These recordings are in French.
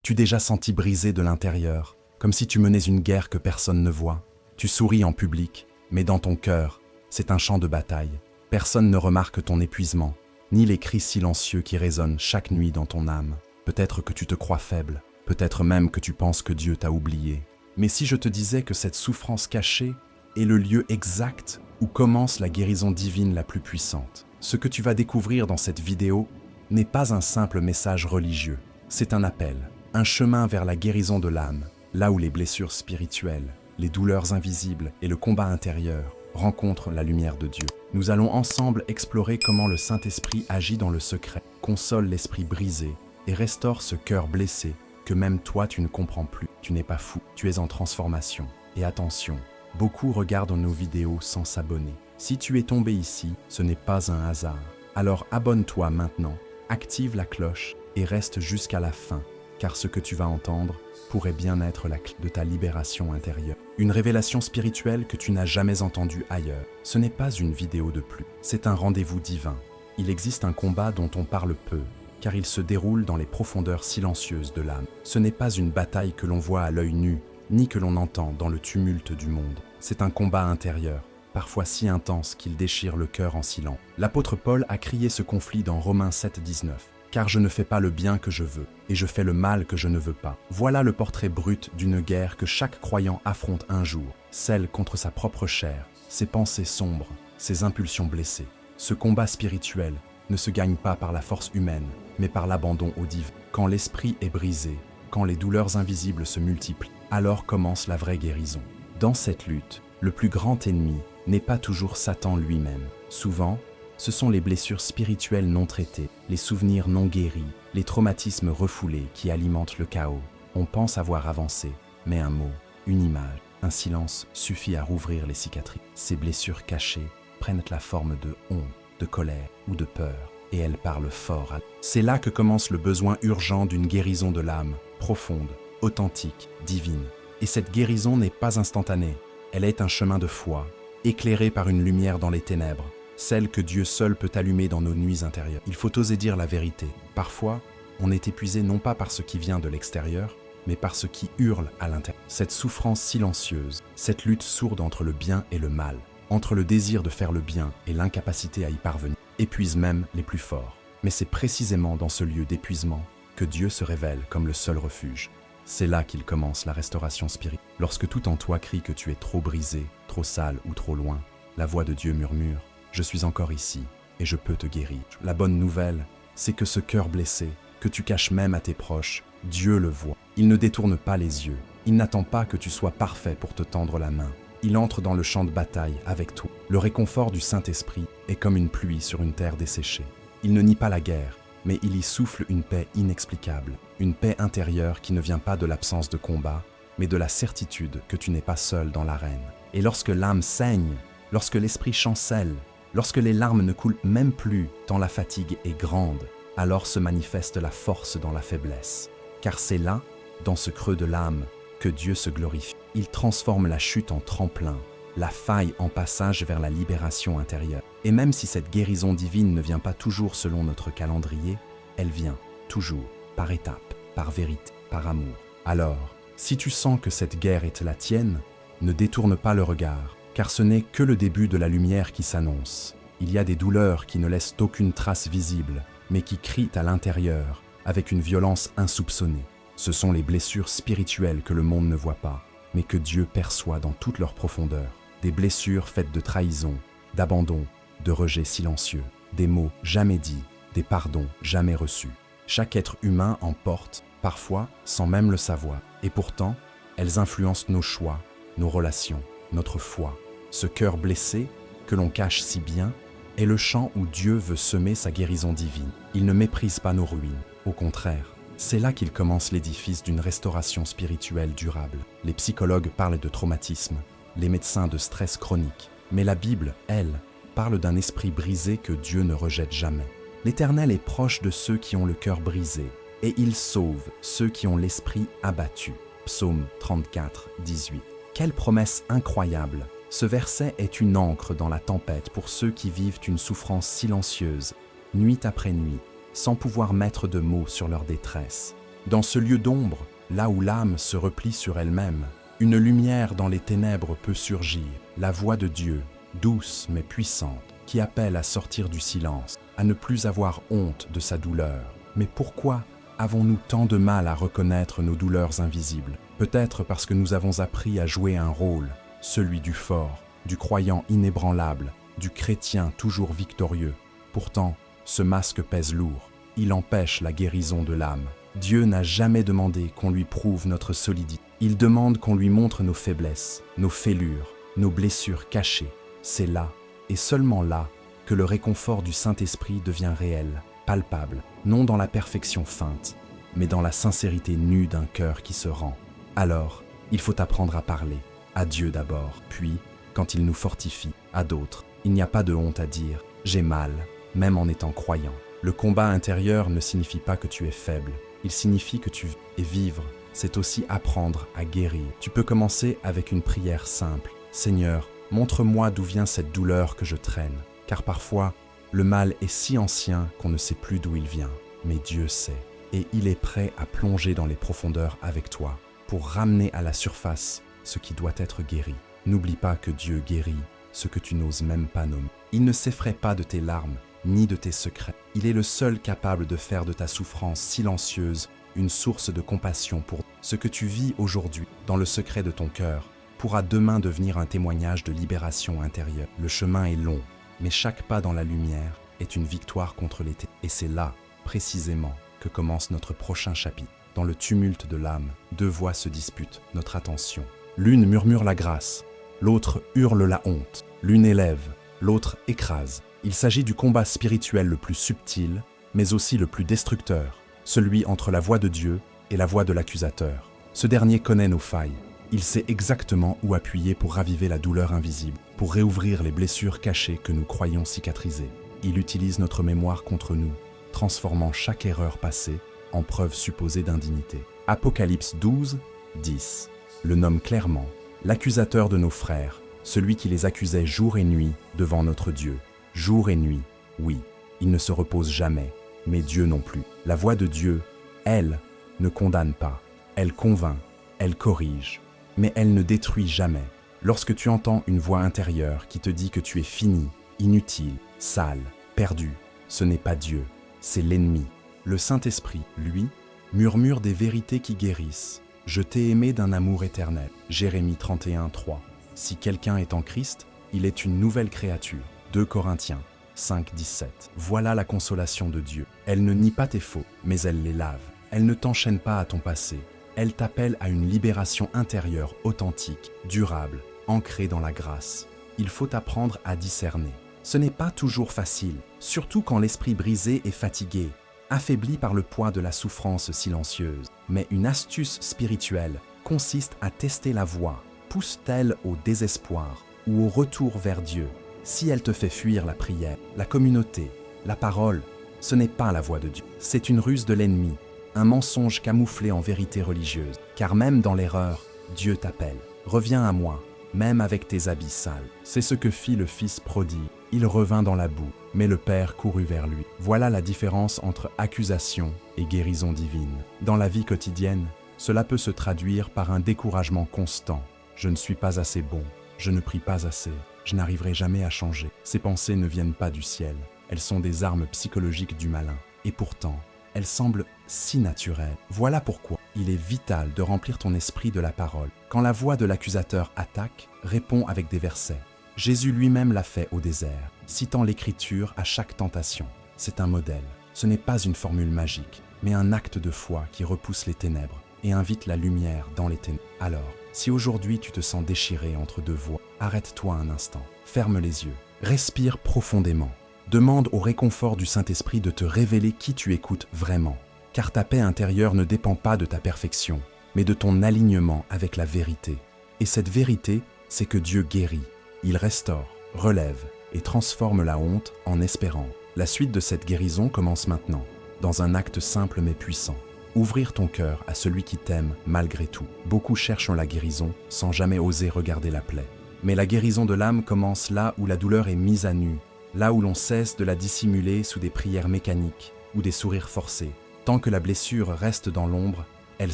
Tu déjà senti brisé de l'intérieur, comme si tu menais une guerre que personne ne voit. Tu souris en public, mais dans ton cœur, c'est un champ de bataille. Personne ne remarque ton épuisement, ni les cris silencieux qui résonnent chaque nuit dans ton âme. Peut-être que tu te crois faible, peut-être même que tu penses que Dieu t'a oublié. Mais si je te disais que cette souffrance cachée est le lieu exact où commence la guérison divine la plus puissante, ce que tu vas découvrir dans cette vidéo n'est pas un simple message religieux, c'est un appel, un chemin vers la guérison de l'âme, là où les blessures spirituelles, les douleurs invisibles et le combat intérieur rencontrent la lumière de Dieu. Nous allons ensemble explorer comment le Saint-Esprit agit dans le secret, console l'esprit brisé et restaure ce cœur blessé que même toi tu ne comprends plus. Tu n'es pas fou, tu es en transformation. Et attention, beaucoup regardent nos vidéos sans s'abonner. Si tu es tombé ici, ce n'est pas un hasard. Alors abonne-toi maintenant, active la cloche et reste jusqu'à la fin, car ce que tu vas entendre pourrait bien être la clé de ta libération intérieure. Une révélation spirituelle que tu n'as jamais entendue ailleurs. Ce n'est pas une vidéo de plus, c'est un rendez-vous divin. Il existe un combat dont on parle peu, car il se déroule dans les profondeurs silencieuses de l'âme. Ce n'est pas une bataille que l'on voit à l'œil nu, ni que l'on entend dans le tumulte du monde. C'est un combat intérieur, parfois si intense qu'il déchire le cœur en silence. L'apôtre Paul a crié ce conflit dans Romains 7,19. Car je ne fais pas le bien que je veux, et je fais le mal que je ne veux pas. Voilà le portrait brut d'une guerre que chaque croyant affronte un jour, celle contre sa propre chair, ses pensées sombres, ses impulsions blessées. Ce combat spirituel ne se gagne pas par la force humaine, mais par l'abandon au divin. Quand l'esprit est brisé, quand les douleurs invisibles se multiplient, alors commence la vraie guérison. Dans cette lutte, le plus grand ennemi n'est pas toujours Satan lui-même. Souvent, ce sont les blessures spirituelles non traitées, les souvenirs non guéris, les traumatismes refoulés qui alimentent le chaos. On pense avoir avancé, mais un mot, une image, un silence suffit à rouvrir les cicatrices. Ces blessures cachées prennent la forme de honte, de colère ou de peur, et elles parlent fort. C'est là que commence le besoin urgent d'une guérison de l'âme, profonde, authentique, divine. Et cette guérison n'est pas instantanée, elle est un chemin de foi, éclairé par une lumière dans les ténèbres, celle que Dieu seul peut allumer dans nos nuits intérieures. Il faut oser dire la vérité. Parfois, on est épuisé non pas par ce qui vient de l'extérieur, mais par ce qui hurle à l'intérieur. Cette souffrance silencieuse, cette lutte sourde entre le bien et le mal, entre le désir de faire le bien et l'incapacité à y parvenir, épuise même les plus forts. Mais c'est précisément dans ce lieu d'épuisement que Dieu se révèle comme le seul refuge. C'est là qu'il commence la restauration spirituelle. Lorsque tout en toi crie que tu es trop brisé, trop sale ou trop loin, la voix de Dieu murmure « Je suis encore ici et je peux te guérir ». La bonne nouvelle, c'est que ce cœur blessé, que tu caches même à tes proches, Dieu le voit. Il ne détourne pas les yeux. Il n'attend pas que tu sois parfait pour te tendre la main. Il entre dans le champ de bataille avec toi. Le réconfort du Saint-Esprit est comme une pluie sur une terre desséchée. Il ne nie pas la guerre, mais il y souffle une paix inexplicable, une paix intérieure qui ne vient pas de l'absence de combat, mais de la certitude que tu n'es pas seul dans l'arène. Et lorsque l'âme saigne, lorsque l'esprit chancelle, lorsque les larmes ne coulent même plus tant la fatigue est grande, alors se manifeste la force dans la faiblesse. Car c'est là, dans ce creux de l'âme, que Dieu se glorifie. Il transforme la chute en tremplin, la faille en passage vers la libération intérieure. Et même si cette guérison divine ne vient pas toujours selon notre calendrier, elle vient toujours, par étapes, par vérité, par amour. Alors, si tu sens que cette guerre est la tienne, ne détourne pas le regard, car ce n'est que le début de la lumière qui s'annonce. Il y a des douleurs qui ne laissent aucune trace visible, mais qui crient à l'intérieur, avec une violence insoupçonnée. Ce sont les blessures spirituelles que le monde ne voit pas, mais que Dieu perçoit dans toute leur profondeur. Des blessures faites de trahison, d'abandon, de rejet silencieux, des mots jamais dits, des pardons jamais reçus. Chaque être humain en porte, parfois sans même le savoir. Et pourtant, elles influencent nos choix, nos relations, notre foi. Ce cœur blessé, que l'on cache si bien, est le champ où Dieu veut semer sa guérison divine. Il ne méprise pas nos ruines. Au contraire, c'est là qu'il commence l'édifice d'une restauration spirituelle durable. Les psychologues parlent de traumatisme, les médecins de stress chronique. Mais la Bible, elle, parle d'un esprit brisé que Dieu ne rejette jamais. L'Éternel est proche de ceux qui ont le cœur brisé, et il sauve ceux qui ont l'esprit abattu. Psaume 34, 18. Quelle promesse incroyable! Ce verset est une ancre dans la tempête pour ceux qui vivent une souffrance silencieuse, nuit après nuit, sans pouvoir mettre de mots sur leur détresse. Dans ce lieu d'ombre, là où l'âme se replie sur elle-même, une lumière dans les ténèbres peut surgir, la voix de Dieu, douce mais puissante, qui appelle à sortir du silence, à ne plus avoir honte de sa douleur. Mais pourquoi avons-nous tant de mal à reconnaître nos douleurs invisibles? Peut-être parce que nous avons appris à jouer un rôle, celui du fort, du croyant inébranlable, du chrétien toujours victorieux. Pourtant, ce masque pèse lourd, il empêche la guérison de l'âme. Dieu n'a jamais demandé qu'on lui prouve notre solidité. Il demande qu'on lui montre nos faiblesses, nos fêlures, nos blessures cachées. C'est là, et seulement là, que le réconfort du Saint-Esprit devient réel, palpable, non dans la perfection feinte, mais dans la sincérité nue d'un cœur qui se rend. Alors, il faut apprendre à parler, à Dieu d'abord, puis, quand il nous fortifie, à d'autres. Il n'y a pas de honte à dire « j'ai mal », même en étant croyant. Le combat intérieur ne signifie pas que tu es faible, il signifie que tu vis. Et vivre, c'est aussi apprendre à guérir. Tu peux commencer avec une prière simple. « Seigneur, montre-moi d'où vient cette douleur que je traîne. » Car parfois, le mal est si ancien qu'on ne sait plus d'où il vient. Mais Dieu sait, et il est prêt à plonger dans les profondeurs avec toi pour ramener à la surface ce qui doit être guéri. N'oublie pas que Dieu guérit ce que tu n'oses même pas nommer. Il ne s'effraie pas de tes larmes, ni de tes secrets. Il est le seul capable de faire de ta souffrance silencieuse une source de compassion pour ce que tu vis aujourd'hui dans le secret de ton cœur pourra demain devenir un témoignage de libération intérieure. Le chemin est long, mais chaque pas dans la lumière est une victoire contre les ténèbres. Et c'est là, précisément, que commence notre prochain chapitre. Dans le tumulte de l'âme, deux voix se disputent notre attention. L'une murmure la grâce, l'autre hurle la honte. L'une élève, l'autre écrase. Il s'agit du combat spirituel le plus subtil, mais aussi le plus destructeur, celui entre la voix de Dieu et la voix de l'accusateur. Ce dernier connaît nos failles. Il sait exactement où appuyer pour raviver la douleur invisible, pour réouvrir les blessures cachées que nous croyons cicatrisées. Il utilise notre mémoire contre nous, transformant chaque erreur passée en preuve supposée d'indignité. Apocalypse 12, 10 le nomme clairement, l'accusateur de nos frères, celui qui les accusait jour et nuit devant notre Dieu. Jour et nuit, oui, il ne se repose jamais, mais Dieu non plus. La voix de Dieu, elle, ne condamne pas, elle convainc, elle corrige, mais elle ne détruit jamais. Lorsque tu entends une voix intérieure qui te dit que tu es fini, inutile, sale, perdu, ce n'est pas Dieu, c'est l'ennemi. Le Saint-Esprit, lui, murmure des vérités qui guérissent. Je t'ai aimé d'un amour éternel. Jérémie 31, 3. Si quelqu'un est en Christ, il est une nouvelle créature. 2 Corinthiens 5, 17. Voilà la consolation de Dieu. Elle ne nie pas tes fautes, mais elle les lave. Elle ne t'enchaîne pas à ton passé. Elle t'appelle à une libération intérieure authentique, durable, ancrée dans la grâce. Il faut apprendre à discerner. Ce n'est pas toujours facile, surtout quand l'esprit brisé est fatigué, affaibli par le poids de la souffrance silencieuse. Mais une astuce spirituelle consiste à tester la voie. Pousse-t-elle au désespoir ou au retour vers Dieu? Si elle te fait fuir la prière, la communauté, la parole, ce n'est pas la voix de Dieu. C'est une ruse de l'ennemi, un mensonge camouflé en vérité religieuse. Car même dans l'erreur, Dieu t'appelle. Reviens à moi, même avec tes habits sales. C'est ce que fit le fils prodigue. Il revint dans la boue, mais le Père courut vers lui. Voilà la différence entre accusation et guérison divine. Dans la vie quotidienne, cela peut se traduire par un découragement constant. Je ne suis pas assez bon, je ne prie pas assez, je n'arriverai jamais à changer. Ces pensées ne viennent pas du ciel, elles sont des armes psychologiques du malin. Et pourtant, elles semblent si naturelles. Voilà pourquoi il est vital de remplir ton esprit de la parole. Quand la voix de l'accusateur attaque, réponds avec des versets. Jésus lui-même l'a fait au désert, citant l'Écriture à chaque tentation. C'est un modèle. Ce n'est pas une formule magique, mais un acte de foi qui repousse les ténèbres et invite la lumière dans les ténèbres. Alors, si aujourd'hui tu te sens déchiré entre deux voies, arrête-toi un instant, ferme les yeux, respire profondément. Demande au réconfort du Saint-Esprit de te révéler qui tu écoutes vraiment. Car ta paix intérieure ne dépend pas de ta perfection, mais de ton alignement avec la vérité. Et cette vérité, c'est que Dieu guérit. Il restaure, relève et transforme la honte en espérance. La suite de cette guérison commence maintenant, dans un acte simple mais puissant. Ouvrir ton cœur à celui qui t'aime malgré tout. Beaucoup cherchent la guérison sans jamais oser regarder la plaie. Mais la guérison de l'âme commence là où la douleur est mise à nu, là où l'on cesse de la dissimuler sous des prières mécaniques ou des sourires forcés. Tant que la blessure reste dans l'ombre, elle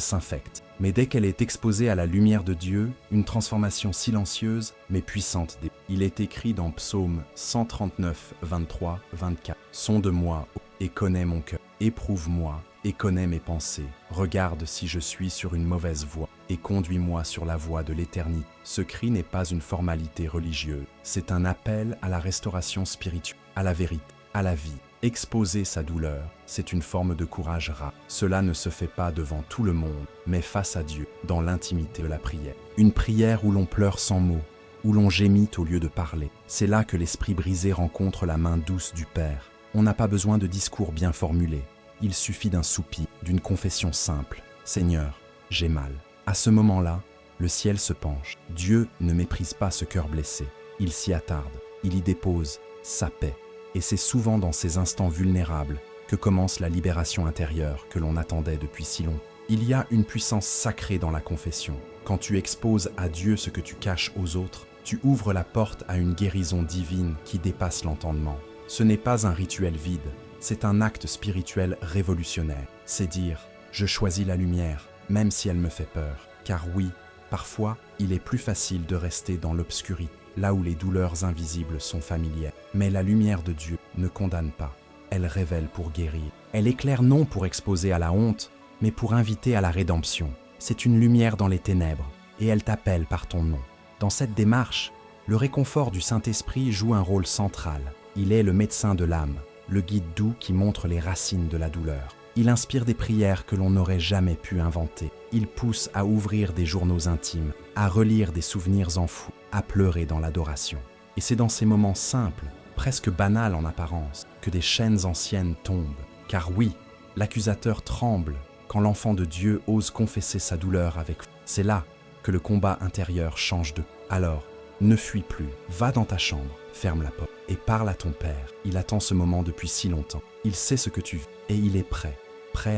s'infecte. Mais dès qu'elle est exposée à la lumière de Dieu, une transformation silencieuse mais puissante. Il est écrit dans Psaume 139, 23, 24. « Sonde-moi et connais mon cœur. Éprouve-moi et connais mes pensées. Regarde si je suis sur une mauvaise voie et conduis-moi sur la voie de l'éternité. » Ce cri n'est pas une formalité religieuse, c'est un appel à la restauration spirituelle, à la vérité, à la vie. Exposer sa douleur, c'est une forme de courage rare. Cela ne se fait pas devant tout le monde, mais face à Dieu, dans l'intimité de la prière. Une prière où l'on pleure sans mots, où l'on gémit au lieu de parler. C'est là que l'esprit brisé rencontre la main douce du Père. On n'a pas besoin de discours bien formulés. Il suffit d'un soupir, d'une confession simple. « Seigneur, j'ai mal. » À ce moment-là, le ciel se penche. Dieu ne méprise pas ce cœur blessé. Il s'y attarde. Il y dépose sa paix. Et c'est souvent dans ces instants vulnérables que commence la libération intérieure que l'on attendait depuis si longtemps. Il y a une puissance sacrée dans la confession. Quand tu exposes à Dieu ce que tu caches aux autres, tu ouvres la porte à une guérison divine qui dépasse l'entendement. Ce n'est pas un rituel vide, c'est un acte spirituel révolutionnaire. C'est dire « Je choisis la lumière, même si elle me fait peur. » Car oui, parfois, il est plus facile de rester dans l'obscurité, là où les douleurs invisibles sont familières. Mais la lumière de Dieu ne condamne pas, elle révèle pour guérir. Elle éclaire non pour exposer à la honte, mais pour inviter à la rédemption. C'est une lumière dans les ténèbres, et elle t'appelle par ton nom. Dans cette démarche, le réconfort du Saint-Esprit joue un rôle central. Il est le médecin de l'âme, le guide doux qui montre les racines de la douleur. Il inspire des prières que l'on n'aurait jamais pu inventer. Il pousse à ouvrir des journaux intimes, à relire des souvenirs enfouis, à pleurer dans l'adoration. Et c'est dans ces moments simples, presque banals en apparence, que des chaînes anciennes tombent. Car oui, l'accusateur tremble quand l'enfant de Dieu ose confesser sa douleur avec foi. C'est là que le combat intérieur change de... Alors, ne fuis plus, va dans ta chambre, ferme la porte et parle à ton Père. Il attend ce moment depuis si longtemps. Il sait ce que tu vis et il est prêt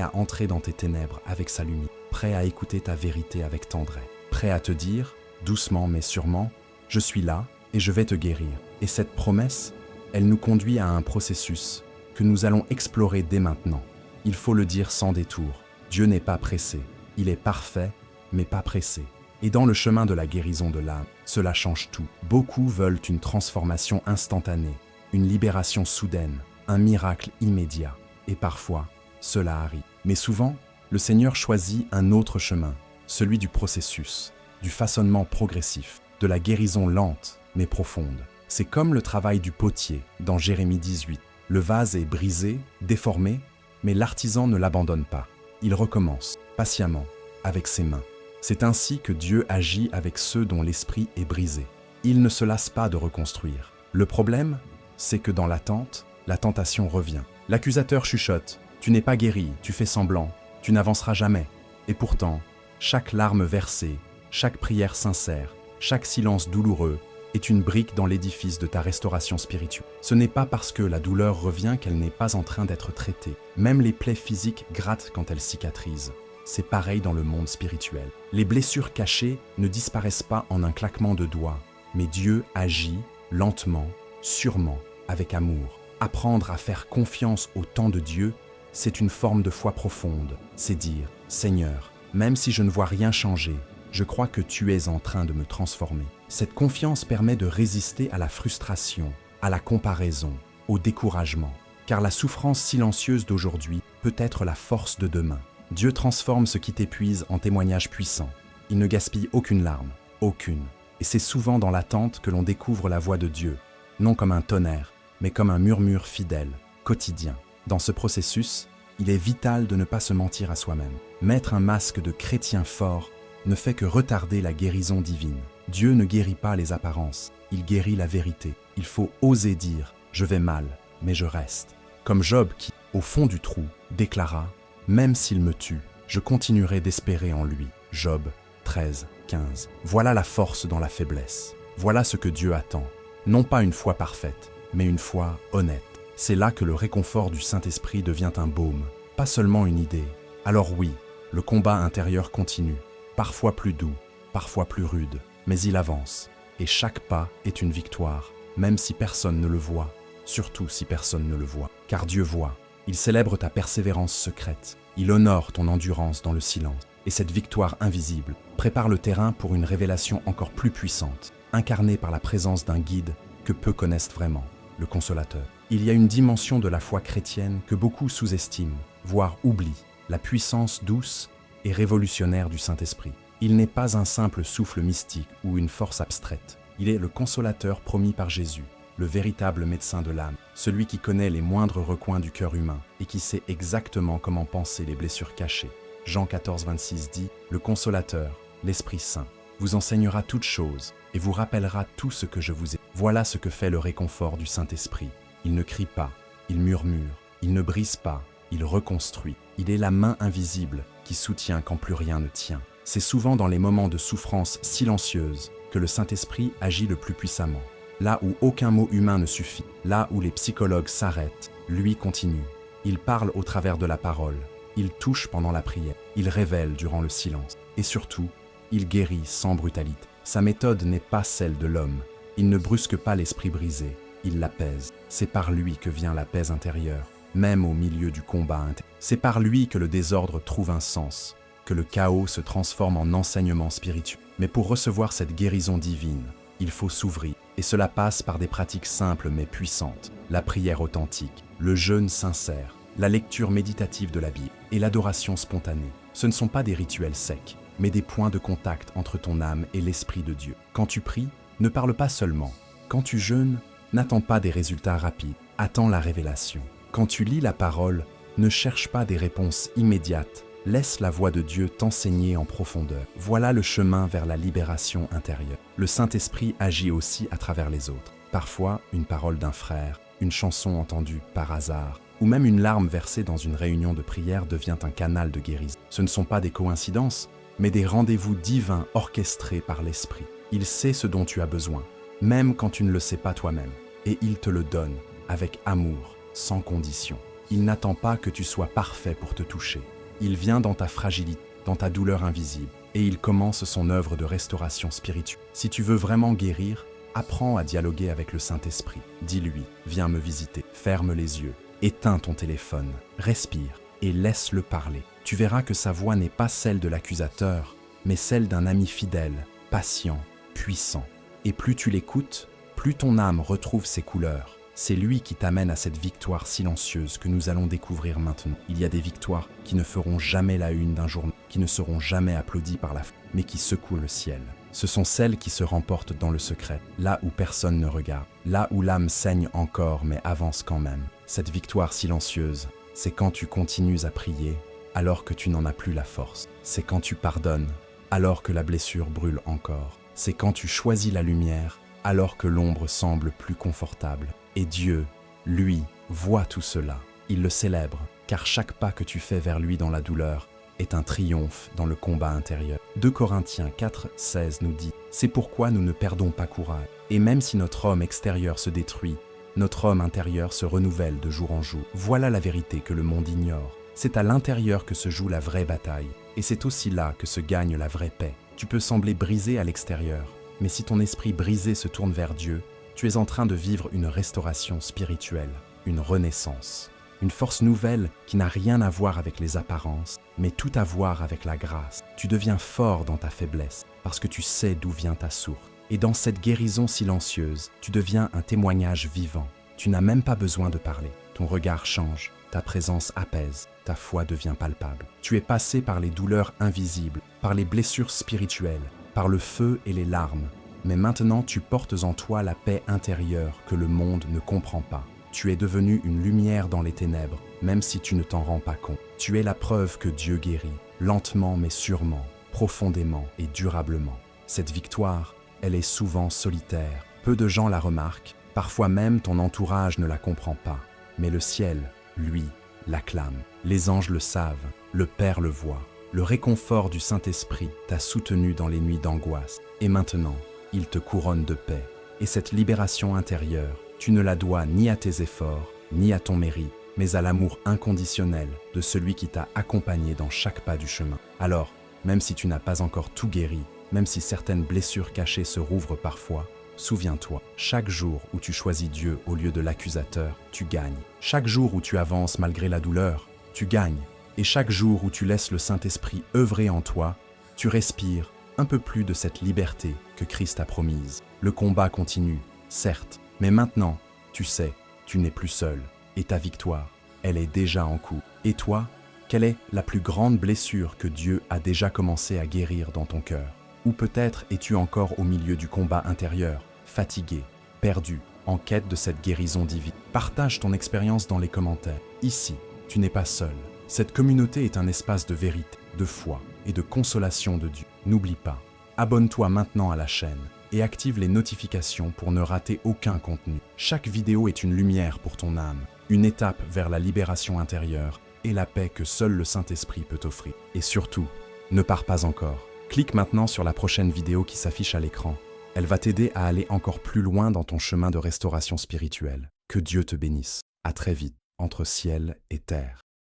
à entrer dans tes ténèbres avec sa lumière, prêt à écouter ta vérité avec tendresse, prêt à te dire, doucement mais sûrement, « Je suis là et je vais te guérir. » Et cette promesse, elle nous conduit à un processus que nous allons explorer dès maintenant. Il faut le dire sans détour, Dieu n'est pas pressé, il est parfait, mais pas pressé. Et dans le chemin de la guérison de l'âme, cela change tout. Beaucoup veulent une transformation instantanée, une libération soudaine, un miracle immédiat. Et parfois, cela arrive. Mais souvent, le Seigneur choisit un autre chemin, celui du processus, du façonnement progressif, de la guérison lente mais profonde. C'est comme le travail du potier dans Jérémie 18. Le vase est brisé, déformé, mais l'artisan ne l'abandonne pas. Il recommence, patiemment, avec ses mains. C'est ainsi que Dieu agit avec ceux dont l'esprit est brisé. Il ne se lasse pas de reconstruire. Le problème, c'est que dans l'attente, la tentation revient. L'accusateur chuchote, « Tu n'es pas guéri, tu fais semblant, tu n'avanceras jamais. » Et pourtant, chaque larme versée, chaque prière sincère, chaque silence douloureux est une brique dans l'édifice de ta restauration spirituelle. Ce n'est pas parce que la douleur revient qu'elle n'est pas en train d'être traitée. Même les plaies physiques grattent quand elles cicatrisent. C'est pareil dans le monde spirituel. Les blessures cachées ne disparaissent pas en un claquement de doigts, mais Dieu agit lentement, sûrement, avec amour. Apprendre à faire confiance au temps de Dieu, c'est une forme de foi profonde. C'est dire, « Seigneur, même si je ne vois rien changer, je crois que tu es en train de me transformer. » Cette confiance permet de résister à la frustration, à la comparaison, au découragement. Car la souffrance silencieuse d'aujourd'hui peut être la force de demain. Dieu transforme ce qui t'épuise en témoignage puissant. Il ne gaspille aucune larme, aucune. Et c'est souvent dans l'attente que l'on découvre la voix de Dieu, non comme un tonnerre, mais comme un murmure fidèle, quotidien. Dans ce processus, il est vital de ne pas se mentir à soi-même. Mettre un masque de chrétien fort ne fait que retarder la guérison divine. Dieu ne guérit pas les apparences, il guérit la vérité. Il faut oser dire « je vais mal, mais je reste ». Comme Job qui, au fond du trou, déclara « Même s'il me tue, je continuerai d'espérer en lui ». Job 13, 15. Voilà la force dans la faiblesse. Voilà ce que Dieu attend. Non pas une foi parfaite, mais une foi honnête. C'est là que le réconfort du Saint-Esprit devient un baume, pas seulement une idée. Alors oui, le combat intérieur continue, parfois plus doux, parfois plus rude, mais il avance. Et chaque pas est une victoire, même si personne ne le voit, surtout si personne ne le voit. Car Dieu voit, il célèbre ta persévérance secrète, Il honore ton endurance dans le silence. Et cette victoire invisible prépare le terrain pour une révélation encore plus puissante, incarnée par la présence d'un guide que peu connaissent vraiment, le consolateur. Il y a une dimension de la foi chrétienne que beaucoup sous-estiment, voire oublient, la puissance douce et révolutionnaire du Saint-Esprit. Il n'est pas un simple souffle mystique ou une force abstraite. Il est le consolateur promis par Jésus, le véritable médecin de l'âme, celui qui connaît les moindres recoins du cœur humain et qui sait exactement comment panser les blessures cachées. Jean 14, 26 dit « Le consolateur, l'Esprit Saint, vous enseignera toutes choses et vous rappellera tout ce que je vous ai. » Voilà ce que fait le réconfort du Saint-Esprit. Il ne crie pas, il murmure, il ne brise pas, il reconstruit. Il est la main invisible qui soutient quand plus rien ne tient. C'est souvent dans les moments de souffrance silencieuse que le Saint-Esprit agit le plus puissamment. Là où aucun mot humain ne suffit, là où les psychologues s'arrêtent, lui continue. Il parle au travers de la parole, il touche pendant la prière, il révèle durant le silence. Et surtout, il guérit sans brutalité. Sa méthode n'est pas celle de l'homme. Il ne brusque pas l'esprit brisé, il l'apaise. C'est par lui que vient la paix intérieure, même au milieu du combat intérieur. C'est par lui que le désordre trouve un sens, que le chaos se transforme en enseignement spirituel. Mais pour recevoir cette guérison divine, il faut s'ouvrir. Et cela passe par des pratiques simples mais puissantes. La prière authentique, le jeûne sincère, la lecture méditative de la Bible et l'adoration spontanée. Ce ne sont pas des rituels secs, mais des points de contact entre ton âme et l'Esprit de Dieu. Quand tu pries, ne parle pas seulement. Quand tu jeûnes, n'attends pas des résultats rapides, attends la révélation. Quand tu lis la parole, ne cherche pas des réponses immédiates. Laisse la voix de Dieu t'enseigner en profondeur. Voilà le chemin vers la libération intérieure. Le Saint-Esprit agit aussi à travers les autres. Parfois, une parole d'un frère, une chanson entendue par hasard, ou même une larme versée dans une réunion de prière devient un canal de guérison. Ce ne sont pas des coïncidences, mais des rendez-vous divins orchestrés par l'Esprit. Il sait ce dont tu as besoin, même quand tu ne le sais pas toi-même, et il te le donne avec amour, sans condition. Il n'attend pas que tu sois parfait pour te toucher. Il vient dans ta fragilité, dans ta douleur invisible, et il commence son œuvre de restauration spirituelle. Si tu veux vraiment guérir, apprends à dialoguer avec le Saint-Esprit. Dis-lui, viens me visiter, ferme les yeux, éteins ton téléphone, respire et laisse-le parler. Tu verras que sa voix n'est pas celle de l'accusateur, mais celle d'un ami fidèle, patient, puissant. Et plus tu l'écoutes, plus ton âme retrouve ses couleurs. C'est lui qui t'amène à cette victoire silencieuse que nous allons découvrir maintenant. Il y a des victoires qui ne feront jamais la une d'un journal, qui ne seront jamais applaudies par la foule, mais qui secouent le ciel. Ce sont celles qui se remportent dans le secret, là où personne ne regarde, là où l'âme saigne encore mais avance quand même. Cette victoire silencieuse, c'est quand tu continues à prier alors que tu n'en as plus la force. C'est quand tu pardonnes alors que la blessure brûle encore. C'est quand tu choisis la lumière alors que l'ombre semble plus confortable. Et Dieu, lui, voit tout cela. Il le célèbre, car chaque pas que tu fais vers lui dans la douleur est un triomphe dans le combat intérieur. 2 Corinthiens 4, 16 nous dit « C'est pourquoi nous ne perdons pas courage. Et même si notre homme extérieur se détruit, notre homme intérieur se renouvelle de jour en jour. Voilà la vérité que le monde ignore. C'est à l'intérieur que se joue la vraie bataille. Et c'est aussi là que se gagne la vraie paix. Tu peux sembler brisé à l'extérieur, mais si ton esprit brisé se tourne vers Dieu, tu es en train de vivre une restauration spirituelle, une renaissance, une force nouvelle qui n'a rien à voir avec les apparences, mais tout à voir avec la grâce. Tu deviens fort dans ta faiblesse, parce que tu sais d'où vient ta source. Et dans cette guérison silencieuse, tu deviens un témoignage vivant. Tu n'as même pas besoin de parler. Ton regard change, ta présence apaise, ta foi devient palpable. Tu es passé par les douleurs invisibles, par les blessures spirituelles, par le feu et les larmes. Mais maintenant, tu portes en toi la paix intérieure que le monde ne comprend pas. Tu es devenu une lumière dans les ténèbres, même si tu ne t'en rends pas compte. Tu es la preuve que Dieu guérit, lentement mais sûrement, profondément et durablement. Cette victoire, elle est souvent solitaire. Peu de gens la remarquent, parfois même ton entourage ne la comprend pas. Mais le ciel, lui, l'acclame. Les anges le savent, le Père le voit. Le réconfort du Saint-Esprit t'a soutenu dans les nuits d'angoisse. Et maintenant, il te couronne de paix. Et cette libération intérieure, tu ne la dois ni à tes efforts, ni à ton mérite, mais à l'amour inconditionnel de celui qui t'a accompagné dans chaque pas du chemin. Alors, même si tu n'as pas encore tout guéri, même si certaines blessures cachées se rouvrent parfois, souviens-toi, chaque jour où tu choisis Dieu au lieu de l'accusateur, tu gagnes. Chaque jour où tu avances malgré la douleur, tu gagnes. Et chaque jour où tu laisses le Saint-Esprit œuvrer en toi, tu respires un peu plus de cette liberté que Christ a promise. Le combat continue, certes, mais maintenant, tu sais, tu n'es plus seul. Et ta victoire, elle est déjà en cours. Et toi, quelle est la plus grande blessure que Dieu a déjà commencé à guérir dans ton cœur? Ou peut-être es-tu encore au milieu du combat intérieur, fatigué, perdu, en quête de cette guérison divine? Partage ton expérience dans les commentaires. Ici, tu n'es pas seul. Cette communauté est un espace de vérité, de foi et de consolation de Dieu. N'oublie pas, abonne-toi maintenant à la chaîne et active les notifications pour ne rater aucun contenu. Chaque vidéo est une lumière pour ton âme, une étape vers la libération intérieure et la paix que seul le Saint-Esprit peut offrir. Et surtout, ne pars pas encore. Clique maintenant sur la prochaine vidéo qui s'affiche à l'écran. Elle va t'aider à aller encore plus loin dans ton chemin de restauration spirituelle. Que Dieu te bénisse. À très vite, entre ciel et terre.